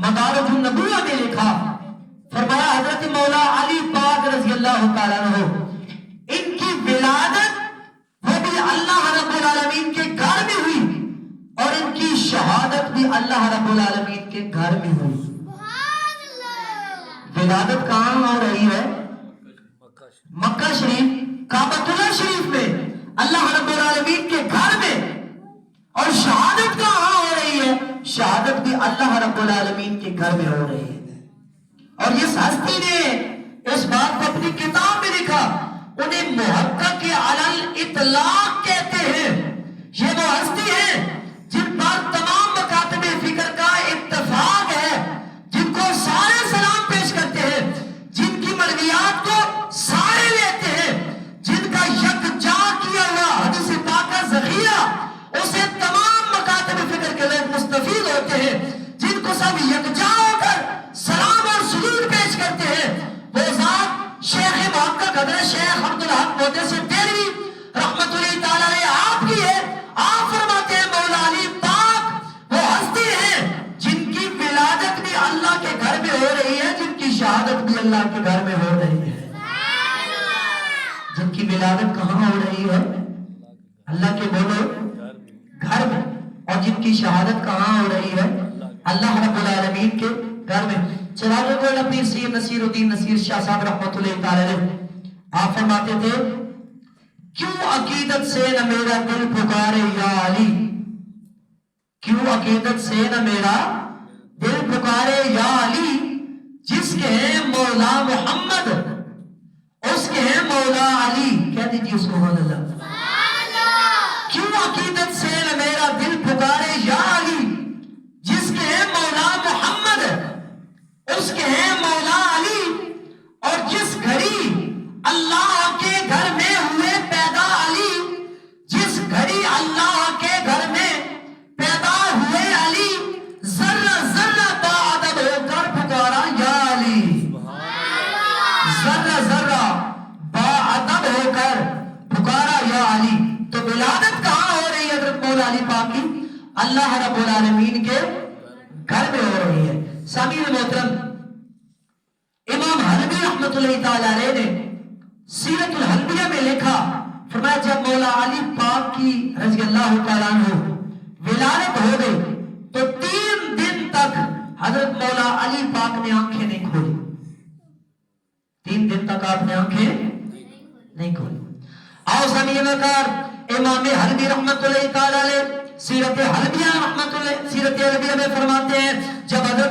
مدارج النبوہ میں لکھا، فرمایا حضرت مولا علی پاک رضی اللہ تعالیٰ عنہ ان کی ولادت وہ بھی اللہ رب العالمین کے گھر میں ہوئی اور ان کی شہادت بھی اللہ رب العالمین کے گھر میں ہوئی۔ ولادت کہاں ہو رہی ہے؟ مکہ شریف، کعبۃ اللہ شریف میں، اللہ رب العالمین کے گھر میں۔ اور شہادت کہاں ہو رہی ہے؟ شہادت بھی اللہ رب العالمین کے گھر میں ہو رہی ہے۔ اور اس ہستی نے اس بات کو اپنی کتاب میں لکھا، انہیں محقق علی الاطلاق کہتے ہیں۔ یہ وہ ہستی ہے جن پر تمام مکاتب فکر کا اتفاق ہے، جن کو سارے سلام پیش کرتے ہیں، جن کی مرویات کو سارے لیتے ہیں، جن کا یکجا کیا ہوا حدیث پاک کا ذخیرہ اسے تمام مکاتب فکر کے لوگ مستفید ہوتے ہیں، جن کو سب یکجا ہو کر سلام اور سجود پیش کرتے ہیں۔ وہ ذات شیخ محقق حضرت شیخ عبدالحق محدث دہلوی رحمت اللہ تعالی علیہ آپ کی ہے۔ آپ فرماتے ہیں مولا علی پاک وہ ہستی ہے جن کی ولادت بھی اللہ کے گھر میں ہو رہی ہے، جن کی شہادت بھی اللہ کے گھر میں ہو رہی ہے۔ جن کی ولادت کہاں ہو رہی ہے؟ اللہ کے بولو گھر میں۔ اور جن کی شہادت کہاں ہو رہی ہے؟ اللہ رب العالمین کے گھر میں۔ چراغ گولا پیر سید نصیر الدین نصیر شاہ صاحب رحمت اللہ تعالی علیہ آپ فرماتے تھے، کیوں عقیدت سے نہ میرا دل پکارے یا علی، کیوں عقیدت سے نہ میرا دل پکارے یا علی، جس کے ہیں مولا محمد اس کے ہیں مولا علی۔ کہہ دیجیے سبحان اللہ۔ کیوں عقیدت سے نہ میرا دل پکارے یا علی، جس کے ہیں مولا محمد اس کے ہیں مولا علی۔ اور جس گھڑی اللہ کے گھر میں ہوئے پیدا علی، جس گھڑی اللہ کے گھر میں پیدا ہوئے علی، ذرہ ذرہ باادب ہو کر پکارا یا علی، ذرہ ذرہ باادب ہو کر پکارا یا علی۔ تو ولادت کہاں ہو رہی ہے حضرت مولا علی پاک کی؟ اللہ رب العالمین کے گھر میں ہو رہی ہے۔ سامعین محترم، امام حلبی رحمت اللہ تعالی علیہ نے سیرت الحلبیہ میں لکھا، فرمایا جب مولا علی پاک کی رضی اللہ تعالیٰ عنہ ولادت ہو گئی تو 3 دن تک حضرت مولا علی پاک نے آنکھیں نہیں کھولی۔ 3 دن تک آپ نے آنکھیں نہیں کھولی۔ آؤ سامعین وقار، امام حلبی رحمت اللہ تعالی علیہ سیرت حلبیہ رحمت اللہ سیرت حلبیہ میں فرماتے ہیں، جب حضرت